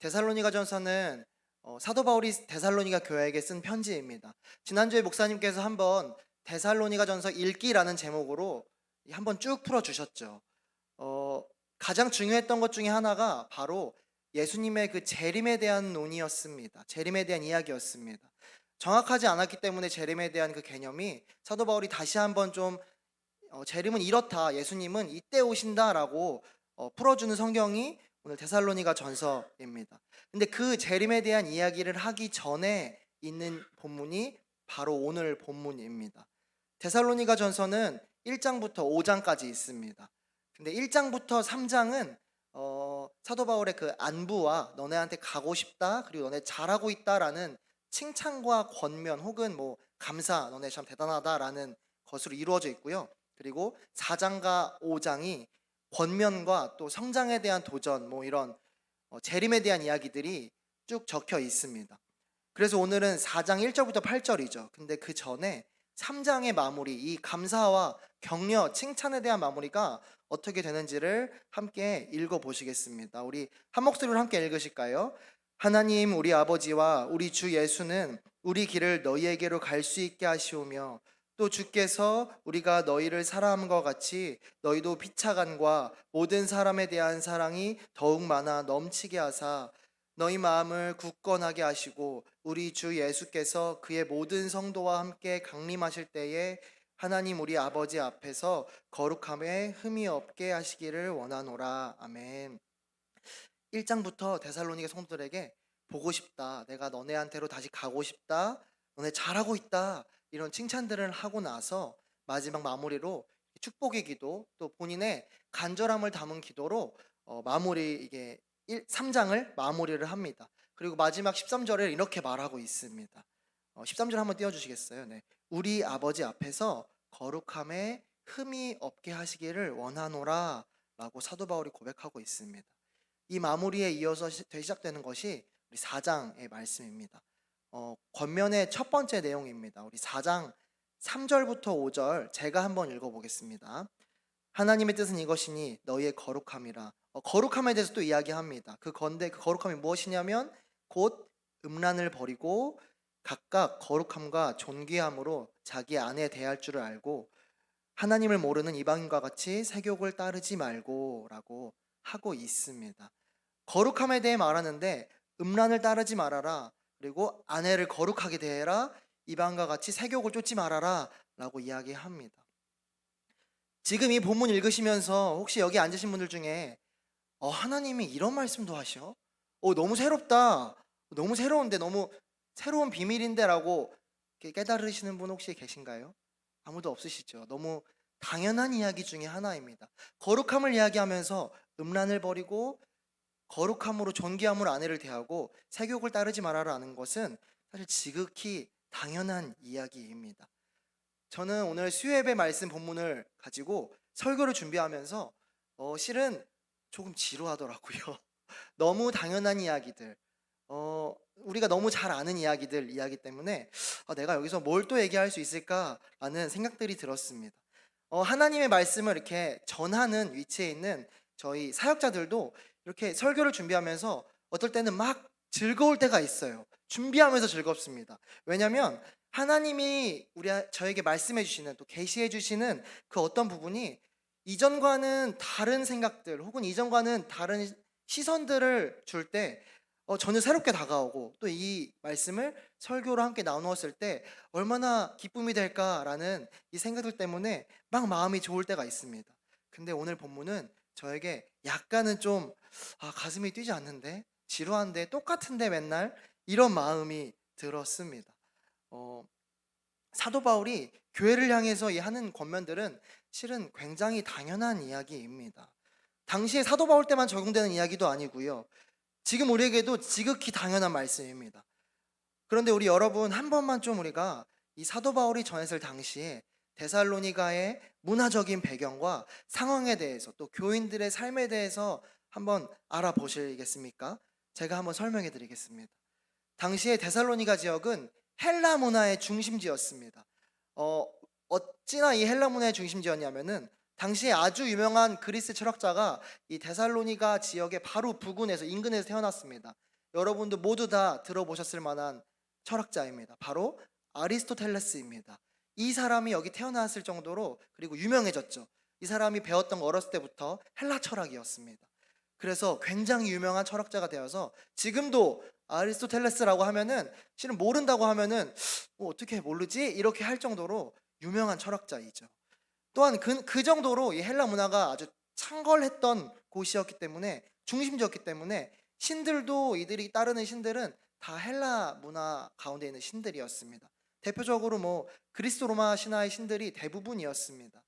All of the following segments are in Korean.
데살로니가전서는 사도 바울이 데살로니가 교회에게 쓴 편지입니다. 지난주에 목사님께서 한번 데살로니가전서 읽기라는 제목으로 한번 쭉 풀어주셨죠. 어, 가장 중요했던 것 중에 하나가 바로 예수님의 그 재림에 대한 논의였습니다. 재림에 대한 이야기였습니다. 정확하지 않았기 때문에 재림에 대한 그 개념이 사도 바울이 다시 한번 좀 재림은 이렇다, 예수님은 이때 오신다라고 풀어주는 성경이 오늘 데살로니가 전서입니다. 근데 그 재림에 대한 이야기를 하기 전에 있는 본문이 바로 오늘 본문입니다. 데살로니가 전서는 1장부터 5장까지 있습니다. 근데 1장부터 3장은 사도 바울의 그 안부와 너네한테 가고 싶다, 그리고 너네 잘하고 있다라는 칭찬과 권면 혹은 뭐 감사, 너네 참 대단하다라는 것으로 이루어져 있고요. 그리고 4장과 5장이 권면과 또 성장에 대한 도전, 뭐 이런 재림에 대한 이야기들이 쭉 적혀 있습니다. 그래서 오늘은 4장 1절부터 8절이죠. 근데 그 전에 3장의 마무리, 이 감사와 격려, 칭찬에 대한 마무리가 어떻게 되는지를 함께 읽어보시겠습니다. 우리 한 목소리로 함께 읽으실까요? 하나님 우리 아버지와 우리 주 예수는 우리 길을 너희에게로 갈 수 있게 하시오며 또 주께서 우리가 너희를 사랑함과 같이 너희도 피차간과 모든 사람에 대한 사랑이 더욱 많아 넘치게 하사 너희 마음을 굳건하게 하시고 우리 주 예수께서 그의 모든 성도와 함께 강림하실 때에 하나님 우리 아버지 앞에서 거룩함에 흠이 없게 하시기를 원하노라. 아멘. 1장부터 데살로니가 성도들에게 보고 싶다, 내가 너네한테로 다시 가고 싶다, 너네 잘하고 있다, 이런 칭찬들을 하고 나서 마지막 마무리로 축복의 기도, 또 본인의 간절함을 담은 기도로 마무리, 이게 3장을 마무리를 합니다. 그리고 마지막 13절에 이렇게 말하고 있습니다. 13절 한번 띄워주시겠어요? 네. 우리 아버지 앞에서 거룩함에 흠이 없게 하시기를 원하노라 라고 사도 바울이 고백하고 있습니다. 이 마무리에 이어서 시작되는 것이 우리 4장의 말씀입니다. 권면의 첫 번째 내용입니다. 우리 4장 3절부터 5절 제가 한번 읽어보겠습니다. 하나님의 뜻은 이것이니 너희의 거룩함이라. 거룩함에 대해서 또 이야기합니다. 그 거룩함이 무엇이냐면 곧 음란을 버리고 각각 거룩함과 존귀함으로 자기 아내 대할 줄을 알고 하나님을 모르는 이방인과 같이 세욕을 따르지 말고 라고 하고 있습니다. 거룩함에 대해 말하는데 음란을 따르지 말아라, 그리고 아내를 거룩하게 대해라, 이방과 같이 세욕을 쫓지 말아라 라고 이야기합니다. 지금 이 본문 읽으시면서 혹시 여기 앉으신 분들 중에 하나님이 이런 말씀도 하셔? 너무 새롭다, 너무 새로운데, 너무 새로운 비밀인데 라고 깨달으시는 분 혹시 계신가요? 아무도 없으시죠? 너무 당연한 이야기 중에 하나입니다. 거룩함을 이야기하면서 음란을 버리고 거룩함으로 존귀함으로 아내를 대하고 세욕을 따르지 말아라는 것은 사실 지극히 당연한 이야기입니다. 저는 오늘 수요예배 말씀 본문을 가지고 설교를 준비하면서 실은 조금 지루하더라고요. 너무 당연한 이야기들, 우리가 너무 잘 아는 이야기 때문에 내가 여기서 뭘 또 얘기할 수 있을까라는 생각들이 들었습니다. 하나님의 말씀을 이렇게 전하는 위치에 있는 저희 사역자들도 이렇게 설교를 준비하면서 어떨 때는 막 즐거울 때가 있어요. 준비하면서 즐겁습니다. 왜냐하면 하나님이 저에게 말씀해 주시는, 또 계시해 주시는 그 어떤 부분이 이전과는 다른 생각들 혹은 이전과는 다른 시선들을 줄 때 전혀 새롭게 다가오고, 또 이 말씀을 설교로 함께 나누었을 때 얼마나 기쁨이 될까라는 이 생각들 때문에 막 마음이 좋을 때가 있습니다. 근데 오늘 본문은 저에게 약간은 좀 가슴이 뛰지 않는데, 지루한데, 똑같은데 맨날, 이런 마음이 들었습니다. 사도 바울이 교회를 향해서 하는 권면들은 실은 굉장히 당연한 이야기입니다. 당시에 사도 바울 때만 적용되는 이야기도 아니고요, 지금 우리에게도 지극히 당연한 말씀입니다. 그런데 우리 여러분, 한 번만 좀 우리가 이 사도 바울이 전했을 당시에 데살로니가의 문화적인 배경과 상황에 대해서, 또 교인들의 삶에 대해서 한번 알아보시겠습니까? 제가 한번 설명해 드리겠습니다. 당시에 데살로니가 지역은 헬라 문화의 중심지였습니다. 어찌나 이 헬라 문화의 중심지였냐면은 당시에 아주 유명한 그리스 철학자가 이 데살로니가 지역의 바로 부근에서, 인근에서 태어났습니다. 여러분도 모두 다 들어보셨을 만한 철학자입니다. 바로 아리스토텔레스입니다. 이 사람이 여기 태어났을 정도로 그리고 유명해졌죠. 이 사람이 배웠던 거 어렸을 때부터 헬라 철학이었습니다. 그래서 굉장히 유명한 철학자가 되어서 지금도 아리스토텔레스라고 하면은 실은 모른다고 하면은 어떻게 모르지? 이렇게 할 정도로 유명한 철학자이죠. 또한 그 정도로 이 헬라 문화가 아주 창궐했던 곳이었기 때문에 중심지였기 때문에 신들도 이들이 따르는 신들은 다 헬라 문화 가운데 있는 신들이었습니다. 대표적으로 뭐 그리스 로마 신화의 신들이 대부분이었습니다.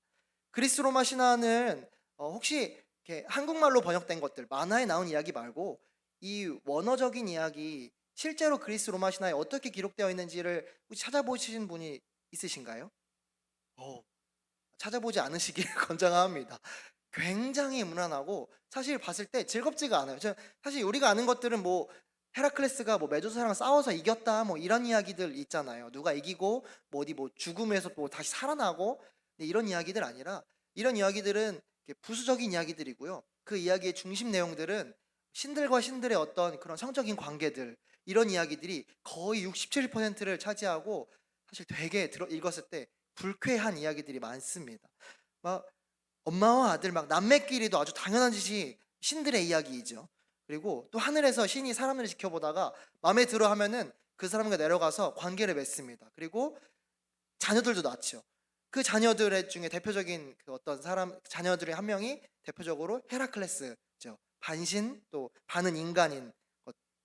그리스 로마 신화는 혹시 이렇게 한국말로 번역된 것들 만화에 나온 이야기 말고 이 원어적인 이야기 실제로 그리스 로마 신화에 어떻게 기록되어 있는지를 혹시 찾아보신 분이 있으신가요? 찾아보지 않으시길 권장합니다. 굉장히 무난하고 사실 봤을 때 즐겁지가 않아요. 사실 우리가 아는 것들은 뭐 헤라클레스가 뭐 메두사랑 싸워서 이겼다 뭐 이런 이야기들 있잖아요. 누가 이기고 뭐 어디 뭐 죽음에서 뭐 다시 살아나고 이런 이야기들 아니라 이런 이야기들은 부수적인 이야기들이고요. 그 이야기의 중심 내용들은 신들과 신들의 어떤 그런 성적인 관계들 이런 이야기들이 거의 67%를 차지하고 사실 되게 읽었을 때 불쾌한 이야기들이 많습니다. 막 엄마와 아들 막 남매끼리도 아주 당연한 짓이 신들의 이야기이죠. 그리고 또 하늘에서 신이 사람들을 지켜보다가 마음에 들어 하면은 그 사람과 내려가서 관계를 맺습니다. 그리고 자녀들도 낳죠. 그 자녀들 중에 대표적인 그 어떤 사람 자녀들의 한 명이 대표적으로 헤라클레스죠. 반신 또 반은 인간인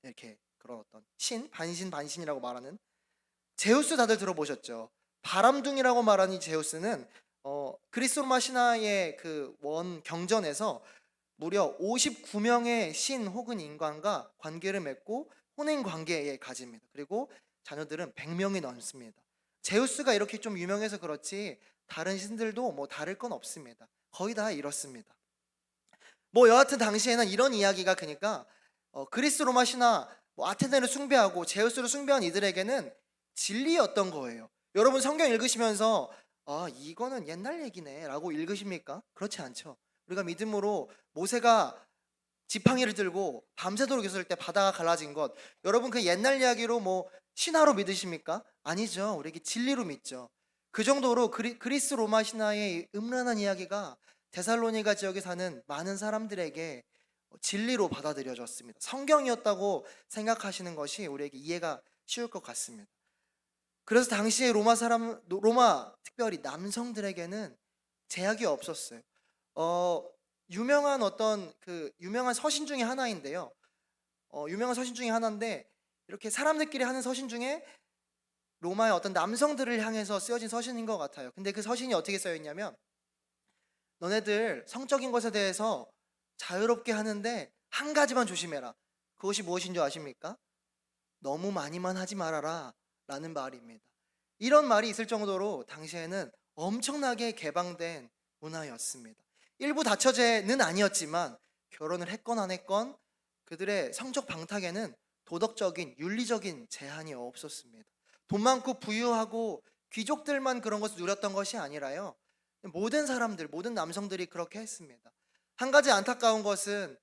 이렇게 그런 어떤 신 반신 반신이라고 말하는 제우스 다들 들어보셨죠? 바람둥이라고 말하는 이 제우스는 그리스 로마 신화의 그 원 경전에서 무려 59명의 신 혹은 인간과 관계를 맺고 혼인 관계에 가집니다. 그리고 자녀들은 100명이 넘습니다. 제우스가 이렇게 좀 유명해서 그렇지 다른 신들도 뭐 다를 건 없습니다. 거의 다 이렇습니다. 뭐 여하튼 당시에는 이런 이야기가 그러니까 그리스 로마 신화 뭐 아테네를 숭배하고 제우스를 숭배한 이들에게는 진리였던 거예요. 여러분 성경 읽으시면서 이거는 옛날 얘기네 라고 읽으십니까? 그렇지 않죠. 우리가 믿음으로 모세가 지팡이를 들고 밤새도록 있을 때 바다가 갈라진 것 여러분 그 옛날 이야기로 뭐 신화로 믿으십니까? 아니죠. 우리에게 진리로 믿죠. 그 정도로 그리스 로마 신화의 음란한 이야기가 데살로니가 지역에 사는 많은 사람들에게 진리로 받아들여졌습니다. 성경이었다고 생각하시는 것이 우리에게 이해가 쉬울 것 같습니다. 그래서 당시에 로마 특별히 남성들에게는 제약이 없었어요. 유명한 어떤 그 유명한 서신 중에 하나인데요. 유명한 서신 중에 하나인데 이렇게 사람들끼리 하는 서신 중에 로마의 어떤 남성들을 향해서 쓰여진 서신인 것 같아요. 근데 그 서신이 어떻게 쓰여 있냐면 너네들 성적인 것에 대해서 자유롭게 하는데 한 가지만 조심해라. 그것이 무엇인 줄 아십니까? 너무 많이만 하지 말아라 라는 말입니다. 이런 말이 있을 정도로 당시에는 엄청나게 개방된 문화였습니다. 일부 다처제는 아니었지만 결혼을 했건 안 했건 그들의 성적 방탁에는 도덕적인 윤리적인 제한이 없었습니다. 돈 많고 부유하고 귀족들만 그런 것을 누렸던 것이 아니라요. 모든 사람들, 모든 남성들이 그렇게 했습니다. 한 가지 안타까운 것은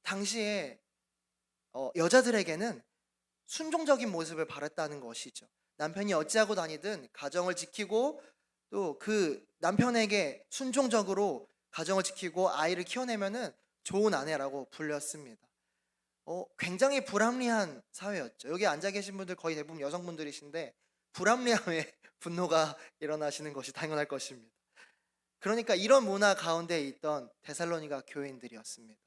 당시에 여자들에게는 순종적인 모습을 바랐다는 것이죠. 남편이 어찌하고 다니든 가정을 지키고 또 그 남편에게 순종적으로 가정을 지키고 아이를 키워내면은 좋은 아내라고 불렸습니다. 굉장히 불합리한 사회였죠. 여기 앉아 계신 분들 거의 대부분 여성분들이신데 불합리함에 분노가 일어나시는 것이 당연할 것입니다. 그러니까 이런 문화 가운데 있던 데살로니가 교인들이었습니다.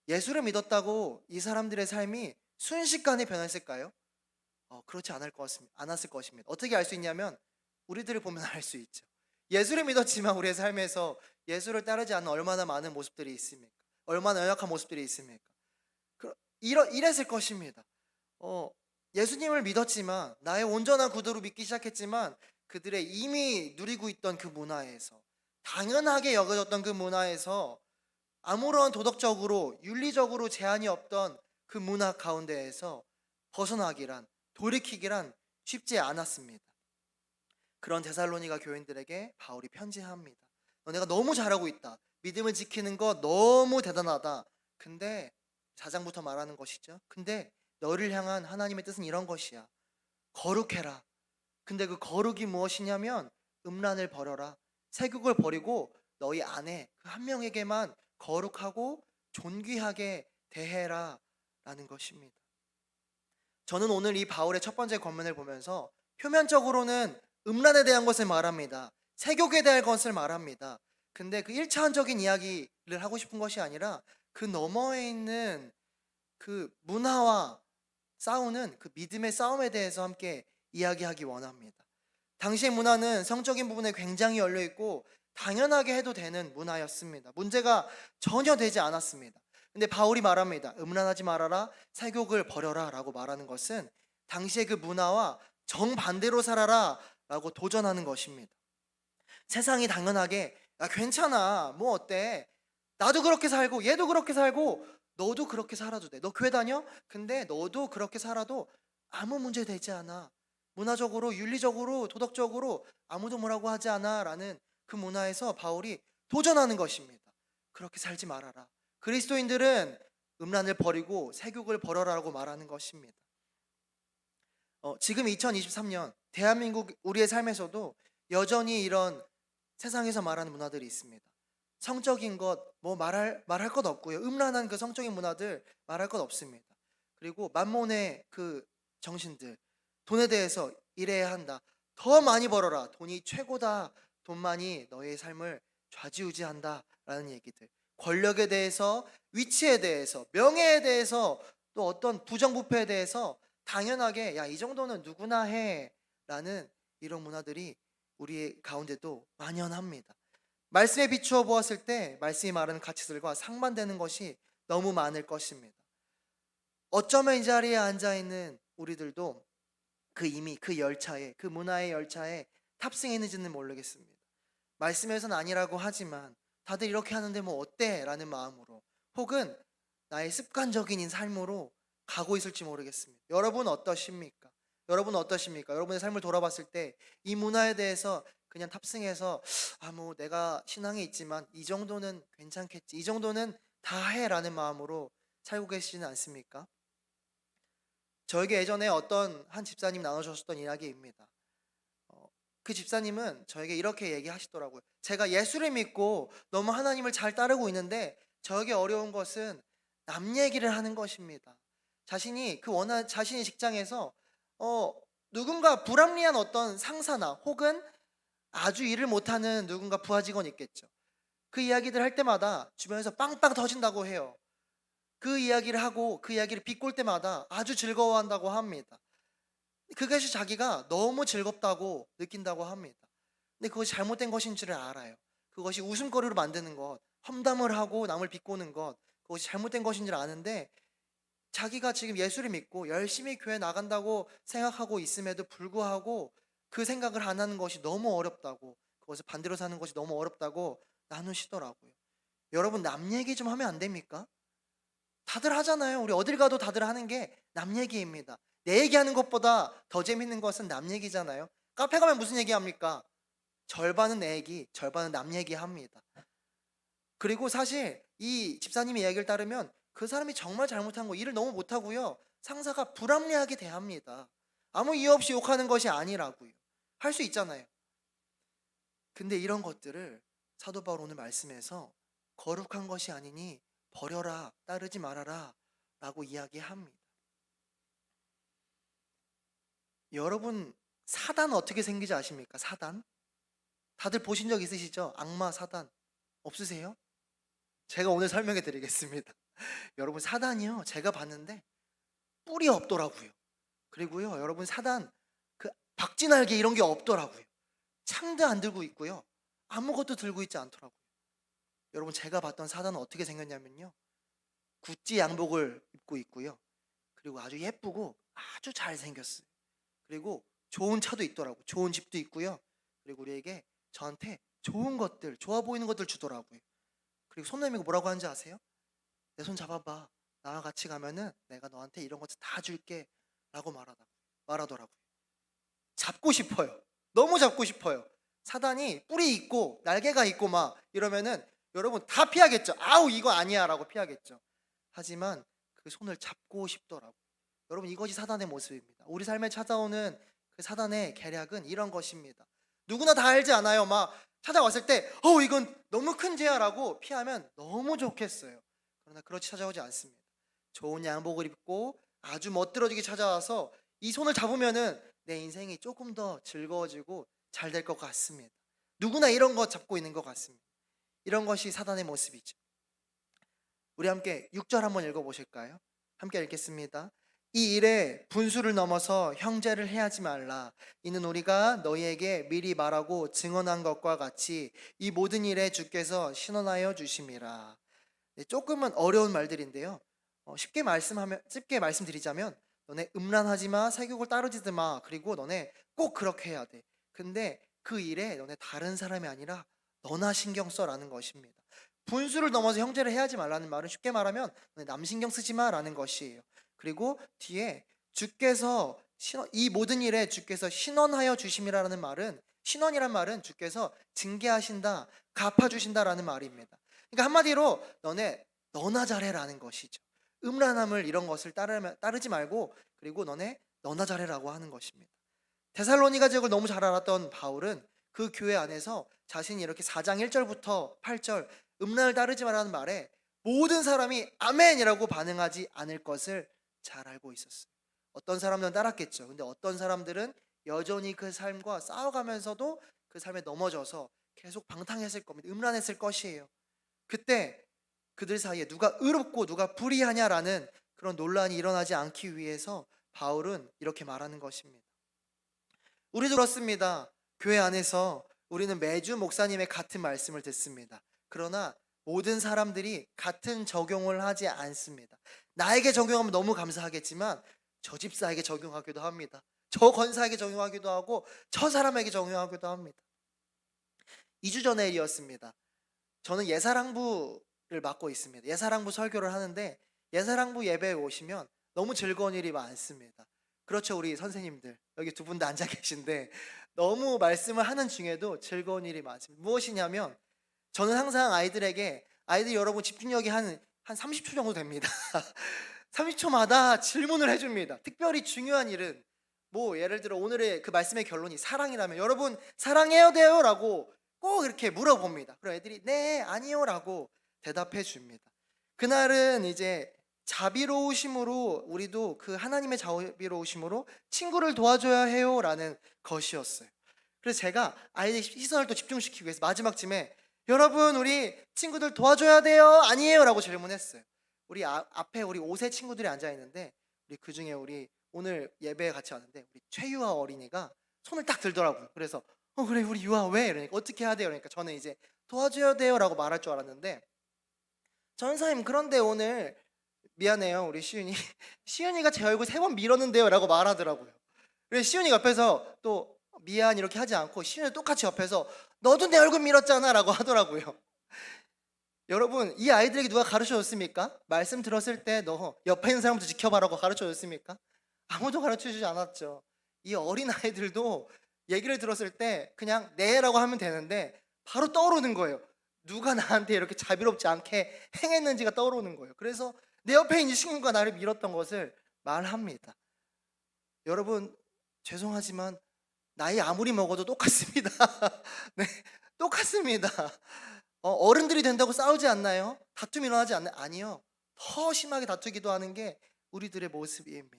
예수를 믿었다고 이 사람들의 삶이 순식간에 변했을까요? 그렇지 않았을 것입니다. 어떻게 알 수 있냐면 우리들을 보면 알 수 있죠. 예수를 믿었지만 우리의 삶에서 예수를 따르지 않는 얼마나 많은 모습들이 있습니까? 얼마나 연약한 모습들이 있습니까? 이랬을 것입니다. 예수님을 믿었지만 나의 온전한 구도로 믿기 시작했지만 그들의 이미 누리고 있던 그 문화에서 당연하게 여겨졌던 그 문화에서 아무런 도덕적으로 윤리적으로 제한이 없던 그 문화 가운데에서 벗어나기란 돌이키기란 쉽지 않았습니다. 그런 데살로니가 교인들에게 바울이 편지합니다. 너네가 너무 잘하고 있다. 믿음을 지키는 거 너무 대단하다. 근데 4장부터 말하는 것이죠. 근데 너를 향한 하나님의 뜻은 이런 것이야. 거룩해라. 근데 그 거룩이 무엇이냐면 음란을 버려라. 세욕을 버리고 너희 안에 그 한 명에게만 거룩하고 존귀하게 대해라 라는 것입니다. 저는 오늘 이 바울의 첫 번째 권면을 보면서 표면적으로는 음란에 대한 것을 말합니다. 세욕에 대한 것을 말합니다. 근데 그 1차원적인 이야기를 하고 싶은 것이 아니라 그 너머에 있는 그 문화와 싸우는 그 믿음의 싸움에 대해서 함께 이야기하기 원합니다. 당시의 문화는 성적인 부분에 굉장히 열려 있고 당연하게 해도 되는 문화였습니다. 문제가 전혀 되지 않았습니다. 근데 바울이 말합니다. 음란하지 말아라, 세욕을 버려라 라고 말하는 것은 당시의 그 문화와 정반대로 살아라 라고 도전하는 것입니다. 세상이 당연하게 야, 괜찮아, 뭐 어때, 나도 그렇게 살고 얘도 그렇게 살고 너도 그렇게 살아도 돼. 너 교회 다녀? 근데 너도 그렇게 살아도 아무 문제 되지 않아. 문화적으로, 윤리적으로, 도덕적으로 아무도 뭐라고 하지 않아 라는 그 문화에서 바울이 도전하는 것입니다. 그렇게 살지 말아라. 그리스도인들은 음란을 버리고 세욕을 버려라라고 말하는 것입니다. 지금 2023년 대한민국 우리의 삶에서도 여전히 이런 세상에서 말하는 문화들이 있습니다. 성적인 것 뭐 말할 것 없고요. 음란한 그 성적인 문화들 말할 것 없습니다. 그리고 만몬의 그 정신들, 돈에 대해서 일해야 한다. 더 많이 벌어라. 돈이 최고다. 돈만이 너의 삶을 좌지우지한다. 라는 얘기들. 권력에 대해서, 위치에 대해서, 명예에 대해서, 또 어떤 부정부패에 대해서 당연하게 야, 이 정도는 누구나 해. 라는 이런 문화들이 우리 가운데도 만연합니다. 말씀에 비추어 보았을 때 말씀이 말하는 가치들과 상반되는 것이 너무 많을 것입니다. 어쩌면 이 자리에 앉아있는 우리들도 이미 그 열차에, 그 문화의 열차에 탑승했는지는 모르겠습니다. 말씀에서는 아니라고 하지만 다들 이렇게 하는데 뭐 어때? 라는 마음으로, 혹은 나의 습관적인 삶으로 가고 있을지 모르겠습니다. 여러분 어떠십니까? 여러분의 삶을 돌아봤을 때 이 문화에 대해서 그냥 탑승해서 뭐 내가 신앙에 있지만 이 정도는 괜찮겠지, 이 정도는 다 해라는 마음으로 살고 계시지는 않습니까? 저에게 예전에 어떤 한 집사님 나눠주셨던 이야기입니다. 그 집사님은 저에게 이렇게 얘기하시더라고요. 제가 예수를 믿고 너무 하나님을 잘 따르고 있는데 저에게 어려운 것은 남 얘기를 하는 것입니다. 자신이 자신의 직장에서 누군가 불합리한 어떤 상사나 혹은 아주 일을 못하는 누군가 부하 직원이 있겠죠. 그 이야기들 할 때마다 주변에서 빵빵 터진다고 해요. 그 이야기를 하고 그 이야기를 비꼴 때마다 아주 즐거워한다고 합니다. 그것이 자기가 너무 즐겁다고 느낀다고 합니다. 근데 그것이 잘못된 것인 줄을 알아요. 그것이 웃음거리로 만드는 것, 험담을 하고 남을 비꼬는 것, 그것이 잘못된 것인 줄 아는데 자기가 지금 예수를 믿고 열심히 교회 나간다고 생각하고 있음에도 불구하고 그 생각을 안 하는 것이 너무 어렵다고, 그것을 반대로 사는 것이 너무 어렵다고 나누시더라고요. 여러분, 남 얘기 좀 하면 안 됩니까? 다들 하잖아요. 우리 어딜 가도 다들 하는 게 남 얘기입니다. 내 얘기하는 것보다 더 재밌는 것은 남 얘기잖아요. 카페 가면 무슨 얘기합니까? 절반은 내 얘기, 절반은 남 얘기합니다. 그리고 사실 이 집사님의 이야기를 따르면 그 사람이 정말 잘못한 거, 일을 너무 못하고요, 상사가 불합리하게 대합니다. 아무 이유 없이 욕하는 것이 아니라고요. 할 수 있잖아요. 근데 이런 것들을 사도 바울 오늘 말씀에서 거룩한 것이 아니니 버려라, 따르지 말아라 라고 이야기합니다. 여러분, 사단 어떻게 생기지 아십니까? 사단? 다들 보신 적 있으시죠? 악마 사단 없으세요? 제가 오늘 설명해 드리겠습니다. 여러분, 사단이요, 제가 봤는데 뿔이 없더라고요. 그리고요, 여러분, 사단 그 박쥐날개 이런 게 없더라고요. 창도 안 들고 있고요, 아무것도 들고 있지 않더라고요. 여러분, 제가 봤던 사단은 어떻게 생겼냐면요, 구찌 양복을 입고 있고요, 그리고 아주 예쁘고 아주 잘생겼어요. 그리고 좋은 차도 있더라고요. 좋은 집도 있고요. 그리고 우리에게, 저한테 좋은 것들, 좋아 보이는 것들 주더라고요. 그리고 손 내밀고 뭐라고 하는지 아세요? 내 손 잡아봐. 나와 같이 가면은 내가 너한테 이런 것들 다 줄게 라고 말하더라고요. 잡고 싶어요. 너무 잡고 싶어요. 사단이 뿔이 있고 날개가 있고 막 이러면은 여러분 다 피하겠죠. 아우, 이거 아니야 라고 피하겠죠. 하지만 그 손을 잡고 싶더라고요. 여러분, 이것이 사단의 모습입니다. 우리 삶에 찾아오는 그 사단의 계략은 이런 것입니다. 누구나 다 알지 않아요? 막 찾아왔을 때 이건 너무 큰 죄야라고 피하면 너무 좋겠어요. 그러나 그렇지 찾아오지 않습니다. 좋은 양복을 입고 아주 멋들어지게 찾아와서 이 손을 잡으면은 내 인생이 조금 더 즐거워지고 잘 될 것 같습니다. 누구나 이런 거 잡고 있는 것 같습니다. 이런 것이 사단의 모습이죠. 우리 함께 6절 한번 읽어보실까요? 함께 읽겠습니다. 이 일에 분수를 넘어서 형제를 해하지 말라. 이는 우리가 너희에게 미리 말하고 증언한 것과 같이 이 모든 일에 주께서 신원하여 주심이라. 네, 조금은 어려운 말들인데요. 쉽게 말씀드리자면, 너네 음란하지 마, 세욕을 따르지도 마, 그리고 너네 꼭 그렇게 해야 돼. 근데 그 일에 너네 다른 사람이 아니라 너나 신경 써라는 것입니다. 분수를 넘어서 형제를 해하지 말라는 말은 쉽게 말하면 너네 남 신경 쓰지 마라는 것이에요. 그리고 뒤에 주께서 이 모든 일에 주께서 신원하여 주심이라는 말은, 신원이란 말은 주께서 징계하신다, 갚아주신다라는 말입니다. 그러니까 한마디로 너나 잘해라는 것이죠. 음란함을 이런 것을 따르지 말고, 그리고 너나 잘해라고 하는 것입니다. 데살로니가 지역을 너무 잘 알았던 바울은 그 교회 안에서 자신이 이렇게 4장 1절부터 8절 음란을 따르지 말라는 말에 모든 사람이 아멘이라고 반응하지 않을 것을 잘 알고 있었어요. 어떤 사람들은 따랐겠죠. 근데 어떤 사람들은 여전히 그 삶과 싸워가면서도 그 삶에 넘어져서 계속 방탕했을 겁니다. 음란했을 것이에요. 그때 그들 사이에 누가 의롭고 누가 불의하냐라는 그런 논란이 일어나지 않기 위해서 바울은 이렇게 말하는 것입니다. 우리도 그렇습니다. 교회 안에서 우리는 매주 목사님의 같은 말씀을 듣습니다. 그러나 모든 사람들이 같은 적용을 하지 않습니다. 나에게 적용하면 너무 감사하겠지만 저 집사에게 적용하기도 합니다. 저 권사에게 적용하기도 하고 저 사람에게 적용하기도 합니다. 2주 전의 일이었습니다. 저는 예사랑부를 맡고 있습니다. 예사랑부 설교를 하는데 예사랑부 예배에 오시면 너무 즐거운 일이 많습니다. 그렇죠, 우리 선생님들 여기 두 분 다 앉아 계신데 너무 말씀을 하는 중에도 즐거운 일이 많습니다. 무엇이냐면 저는 항상 아이들 여러분 집중력이 한 30초 정도 됩니다. 30초마다 질문을 해줍니다. 특별히 중요한 일은 뭐 예를 들어 오늘의 그 말씀의 결론이 사랑이라면 여러분 사랑해야 돼요 라고 꼭 이렇게 물어봅니다. 그럼 애들이 네 아니요 라고 대답해 줍니다. 그날은 이제 자비로우심으로 우리도 그 하나님의 자비로우심으로 친구를 도와줘야 해요 라는 것이었어요. 그래서 제가 아이들 시선을 또 집중시키기 위해서 마지막쯤에 여러분 우리 친구들 도와줘야 돼요 아니에요 라고 질문했어요. 우리 앞에 우리 5세 친구들이 앉아 있는데 우리 그중에 우리 오늘 예배에 같이 왔는데 우리 최유아 어린이가 손을 딱 들더라고요. 그래서 그래 우리 유아 왜? 이러니까 어떻게 해야 돼요? 그러니까 저는 이제 도와줘야 돼요 라고 말할 줄 알았는데 전사님 그런데 오늘 미안해요 우리 시윤이가 제 얼굴 3번 밀었는데요 라고 말하더라고요. 그래서 시윤이 옆에서 또 미안 이렇게 하지 않고 시윤이 똑같이 옆에서 너도 내 얼굴 밀었잖아 라고 하더라고요. 여러분 이 아이들에게 누가 가르쳐줬습니까? 말씀 들었을 때 너 옆에 있는 사람도 지켜봐라고 가르쳐줬습니까? 아무도 가르쳐주지 않았죠. 이 어린 아이들도 얘기를 들었을 때 그냥 네라고 하면 되는데 바로 떠오르는 거예요. 누가 나한테 이렇게 자비롭지 않게 행했는지가 떠오르는 거예요. 그래서 내 옆에 있는 친구가 나를 밀었던 것을 말합니다. 여러분 죄송하지만 나이 아무리 먹어도 똑같습니다. 네, 똑같습니다. 어른들이 된다고 싸우지 않나요? 다툼이 일어나지 않나요? 아니요. 더 심하게 다투기도 하는 게 우리들의 모습입니다.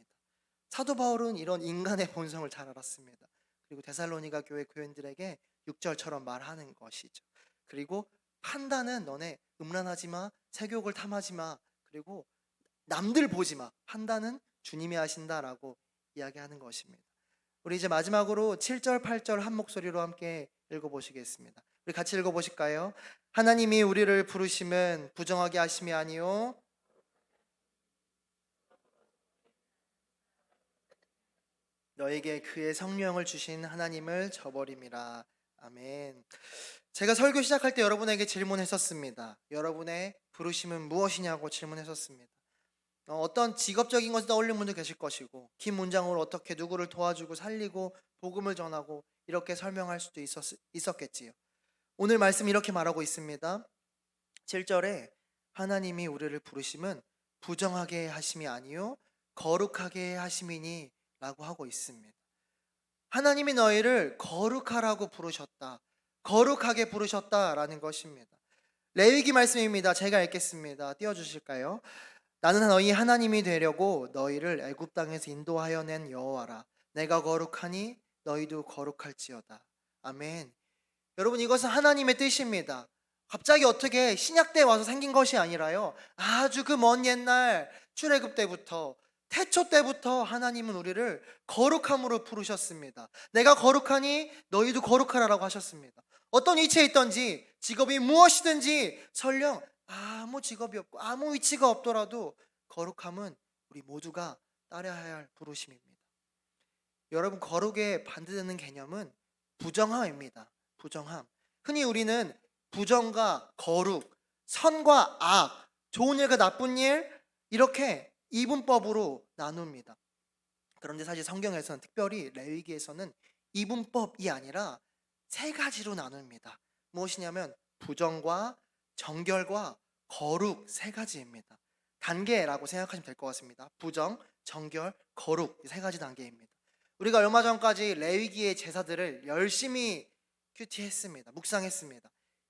사도 바울은 이런 인간의 본성을 잘 알았습니다. 그리고 데살로니가 교회 교인들에게 6절처럼 말하는 것이죠. 그리고 판단은 너네 음란하지 마, 세욕을 탐하지 마, 그리고 남들 보지 마. 판단은 주님이 하신다라고 이야기하는 것입니다. 우리 이제 마지막으로 7절, 8절 한 목소리로 함께 읽어보시겠습니다. 우리 같이 읽어보실까요? 하나님이 우리를 부르심은 부정하게 하심이 아니요 너에게 그의 성령을 주신 하나님을 저버림이라. 아멘. 제가 설교 시작할 때 여러분에게 질문했었습니다. 여러분의 부르심은 무엇이냐고 질문했었습니다. 어떤 직업적인 것을 떠올리는 분도 계실 것이고 긴 문장으로 어떻게 누구를 도와주고 살리고 복음을 전하고 이렇게 설명할 수도 있었겠지요. 오늘 말씀 이렇게 말하고 있습니다. 7절에 하나님이 우리를 부르심은 부정하게 하심이 아니요 거룩하게 하심이니 라고 하고 있습니다. 하나님이 너희를 거룩하라고 부르셨다. 거룩하게 부르셨다라는 것입니다. 레위기 말씀입니다. 제가 읽겠습니다. 띄워주실까요? 나는 너희 하나님이 되려고 너희를 애굽 땅에서 인도하여 낸 여호와라. 내가 거룩하니 너희도 거룩할지어다. 아멘. 여러분, 이것은 하나님의 뜻입니다. 갑자기 어떻게 신약 때 와서 생긴 것이 아니라요, 아주 그 먼 옛날 출애굽 때부터, 태초 때부터 하나님은 우리를 거룩함으로 부르셨습니다. 내가 거룩하니 너희도 거룩하라라고 하셨습니다. 어떤 위치에 있든지, 직업이 무엇이든지, 설령 아무 직업이 없고 아무 위치가 없더라도 거룩함은 우리 모두가 따라야 할 부르심입니다. 여러분, 거룩에 반대되는 개념은 부정함입니다. 부정함. 흔히 우리는 부정과 거룩, 선과 악, 좋은 일과 나쁜 일, 이렇게 이분법으로 나눕니다. 그런데 사실 성경에서는, 특별히 레위기에서는 이분법이 아니라 세 가지로 나눕니다. 무엇이냐면 부정과 정결과 거룩, 세 가지입니다. 단계라고 생각하시면 될 것 같습니다. 부정, 정결, 거룩, 이 세 가지 단계입니다. 우리가 얼마 전까지 레위기의 제사들을 열심히 큐티했습니다. 묵상했습니다.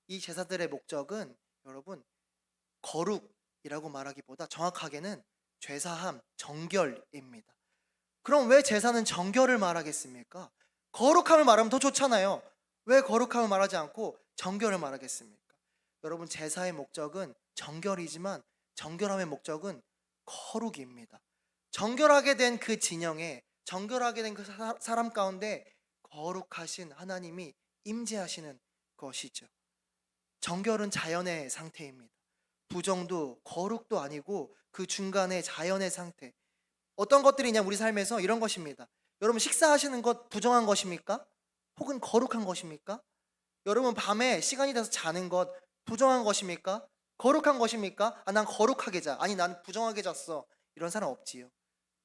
이 제사들의 목적은 여러분, 거룩이라고 말하기보다 정확하게는 죄사함, 정결입니다. 그럼 왜 제사는 정결을 말하겠습니까? 거룩함을 말하면 더 좋잖아요. 왜 거룩함을 말하지 않고 정결을 말하겠습니까? 여러분, 제사의 목적은 정결이지만 정결함의 목적은 거룩입니다. 정결하게 된 그 진영에, 정결하게 된 그 사람 가운데 거룩하신 하나님이 임재하시는 것이죠. 정결은 자연의 상태입니다. 부정도 거룩도 아니고 그 중간의 자연의 상태. 어떤 것들이냐, 우리 삶에서 이런 것입니다. 여러분, 식사하시는 것 부정한 것입니까? 혹은 거룩한 것입니까? 여러분, 밤에 시간이 돼서 자는 것 부정한 것입니까? 거룩한 것입니까? 난 거룩하게 자. 아니, 난 부정하게 잤어. 이런 사람 없지요.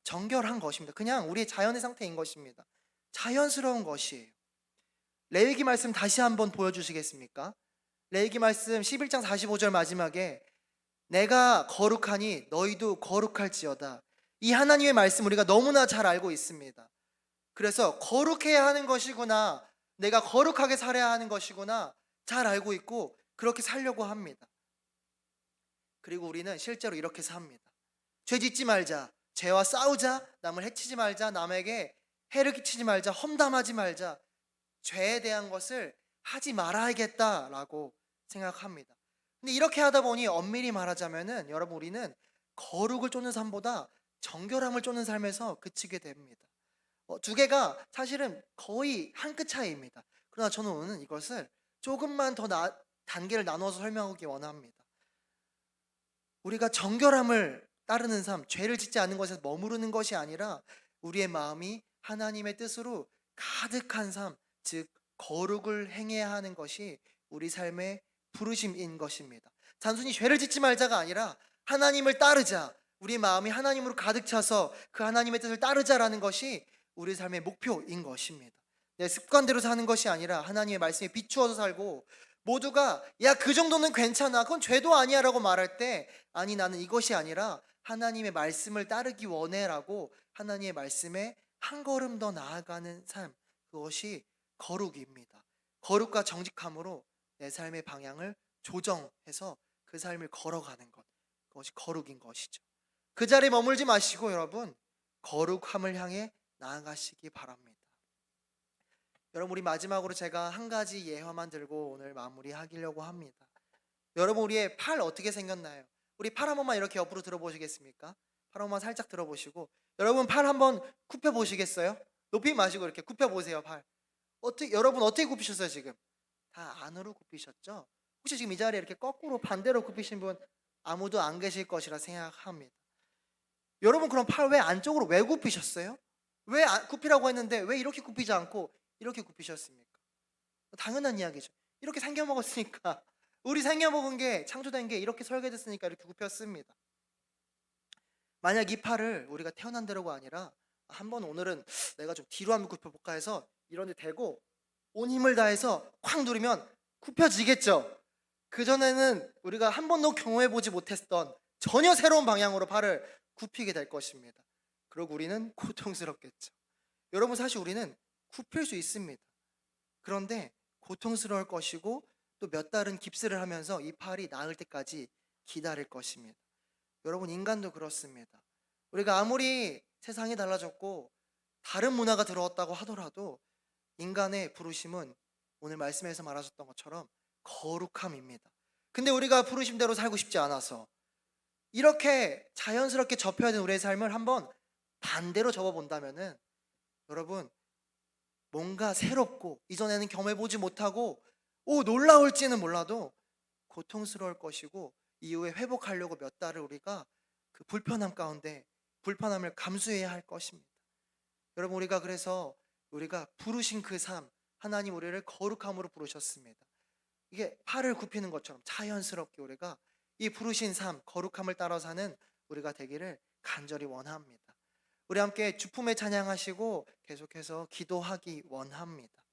정결한 것입니다. 그냥 우리의 자연의 상태인 것입니다. 자연스러운 것이에요. 레위기 말씀 다시 한번 보여주시겠습니까? 레위기 말씀 11장 45절 마지막에 내가 거룩하니 너희도 거룩할지어다. 이 하나님의 말씀 우리가 너무나 잘 알고 있습니다. 그래서 거룩해야 하는 것이구나, 내가 거룩하게 살아야 하는 것이구나 잘 알고 있고 그렇게 살려고 합니다. 그리고 우리는 실제로 이렇게 삽니다. 죄 짓지 말자, 죄와 싸우자, 남을 해치지 말자, 남에게 해를 끼치지 말자, 험담하지 말자, 죄에 대한 것을 하지 말아야겠다라고 생각합니다. 근데 이렇게 하다 보니 엄밀히 말하자면은 여러분, 우리는 거룩을 쫓는 삶보다 정결함을 쫓는 삶에서 그치게 됩니다. 두 개가 사실은 거의 한 끗 차이입니다. 그러나 저는 오늘 이것을 조금만 더 단계를 나눠서 설명하기 원합니다. 우리가 정결함을 따르는 삶, 죄를 짓지 않는 것에서 머무르는 것이 아니라 우리의 마음이 하나님의 뜻으로 가득한 삶, 즉 거룩을 행해야 하는 것이 우리 삶의 부르심인 것입니다. 단순히 죄를 짓지 말자가 아니라 하나님을 따르자, 우리 마음이 하나님으로 가득 차서 그 하나님의 뜻을 따르자라는 것이 우리 삶의 목표인 것입니다. 내 습관대로 사는 것이 아니라 하나님의 말씀에 비추어서 살고, 모두가 야, 그 정도는 괜찮아, 그건 죄도 아니야 라고 말할 때, 아니, 나는 이것이 아니라 하나님의 말씀을 따르기 원해 라고 하나님의 말씀에 한 걸음 더 나아가는 삶, 그것이 거룩입니다. 거룩과 정직함으로 내 삶의 방향을 조정해서 그 삶을 걸어가는 것, 그것이 거룩인 것이죠. 그 자리에 머물지 마시고 여러분, 거룩함을 향해 나아가시기 바랍니다. 여러분, 우리 마지막으로 제가 한 가지 예화만 들고 오늘 마무리하려고 합니다. 여러분, 우리의 팔 어떻게 생겼나요? 우리 팔 한 번만 이렇게 옆으로 들어보시겠습니까? 팔 한 번만 살짝 들어보시고, 여러분 팔 한번 굽혀 보시겠어요? 높이 마시고 이렇게 굽혀 보세요. 팔 여러분 어떻게 굽히셨어요? 지금 다 안으로 굽히셨죠? 혹시 지금 이 자리에 이렇게 거꾸로 반대로 굽히신 분 아무도 안 계실 것이라 생각합니다. 여러분, 그럼 팔 왜 안쪽으로 왜 굽히셨어요? 왜 굽히라고 했는데 왜 이렇게 굽히지 않고 이렇게 굽히셨습니까? 당연한 이야기죠. 이렇게 생겨 먹었으니까, 우리 생겨 먹은 게, 창조된 게 이렇게 설계됐으니까 이렇게 굽혔습니다. 만약 이 팔을 우리가 태어난 대로가 아니라 한번 오늘은 내가 좀 뒤로 한번 굽혀볼까 해서 이런 데 대고 온 힘을 다해서 콱 누르면 굽혀지겠죠. 그전에는 우리가 한 번도 경험해보지 못했던 전혀 새로운 방향으로 팔을 굽히게 될 것입니다. 그리고 우리는 고통스럽겠죠. 여러분, 사실 우리는 굽힐 수 있습니다. 그런데 고통스러울 것이고 또 몇 달은 깁스를 하면서 이 팔이 나을 때까지 기다릴 것입니다. 여러분, 인간도 그렇습니다. 우리가 아무리 세상이 달라졌고 다른 문화가 들어왔다고 하더라도 인간의 부르심은 오늘 말씀에서 말하셨던 것처럼 거룩함입니다. 근데 우리가 부르심대로 살고 싶지 않아서 이렇게 자연스럽게 접혀야 되는 우리의 삶을 한번 반대로 접어본다면은 여러분, 뭔가 새롭고 이전에는 경험해보지 못하고 놀라울지는 몰라도 고통스러울 것이고 이후에 회복하려고 몇 달을 우리가 그 불편함 가운데 불편함을 감수해야 할 것입니다. 여러분, 우리가 그래서 우리가 부르신 그 삶, 하나님 우리를 거룩함으로 부르셨습니다. 이게 팔을 굽히는 것처럼 자연스럽게 우리가 이 부르신 삶, 거룩함을 따라 사는 우리가 되기를 간절히 원합니다. 우리 함께 주품에 찬양하시고 계속해서 기도하기 원합니다.